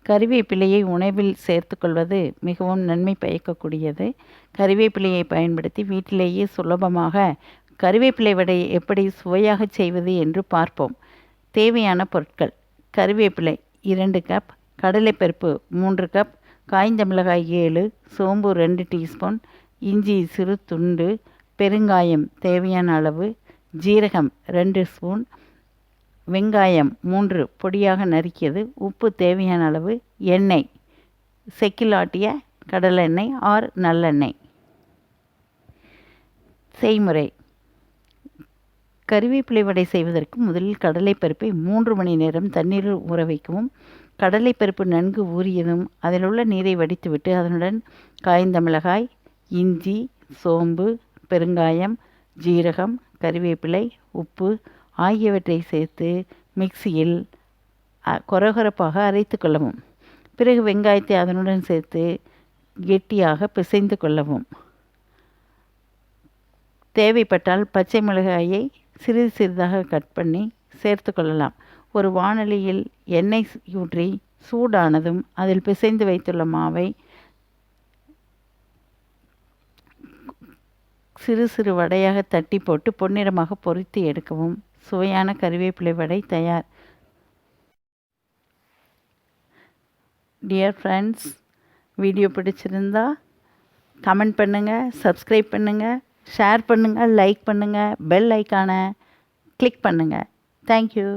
கறிவேப்பிலையை உணவில் சேர்த்துக்கொள்வது மிகவும் நன்மை பயக்கக்கூடியது. கறிவேப்பிலையை பயன்படுத்தி வீட்டிலேயே சுலபமாக கறிவேப்பிலை வடை எப்படி சுவையாக செய்வது என்று பார்ப்போம். தேவையான பொருட்கள்: கறிவேப்பிலை 2 கப், கடலைப்பருப்பு 3 கப், காய்ந்த மிளகாய் 7, சோம்பு 2 டீஸ்பூன், இஞ்சி சிறு துண்டு, பெருங்காயம் தேவையான அளவு, ஜீரகம் 2 ஸ்பூன், வெங்காயம் 3 பொடியாக நறுக்கியது, உப்பு தேவையான அளவு, எண்ணெய் செக்கில் ஆட்டிய கடலெண்ணெய் ஆர் நல்லெண்ணெய். செய்முறை: கறிவேப்பிலை வடை செய்வதற்கு முதலில் கடலைப்பருப்பை 3 மணி நேரம் தண்ணீரில் ஊற வைக்கவும். கடலைப்பருப்பு நன்கு ஊறியதும் அதில் உள்ள நீரை வடித்துவிட்டு அதனுடன் காய்ந்த மிளகாய், இஞ்சி, சோம்பு, பெருங்காயம், ஜீரகம், கறிவேப்பிலை, உப்பு ஆகியவற்றை சேர்த்து மிக்சியில் கொரகொரப்பாக அரைத்து கொள்ளவும். பிறகு வெங்காயத்தை அதனுடன் சேர்த்து கெட்டியாக பிசைந்து கொள்ளவும். தேவைப்பட்டால் பச்சை மிளகாயை சிறிது சிறிதாக கட் பண்ணி சேர்த்து கொள்ளலாம். ஒரு வாணலியில் எண்ணெய் ஊற்றி சூடானதும் அதில் பிசைந்து வைத்துள்ள மாவை சிறு சிறு வடையாக தட்டி போட்டு பொன்னிறமாக பொரித்து எடுக்கவும். சுவையான கறிவேப்பிலை வடை தயார். டியர் ஃப்ரெண்ட்ஸ், வீடியோ பிடிச்சிருந்தா கமெண்ட் பண்ணுங்கள், சப்ஸ்கிரைப் பண்ணுங்கள், ஷேர் பண்ணுங்கள், லைக் பண்ணுங்கள், பெல் ஐக்கானை கிளிக் பண்ணுங்கள். தேங்க்யூ.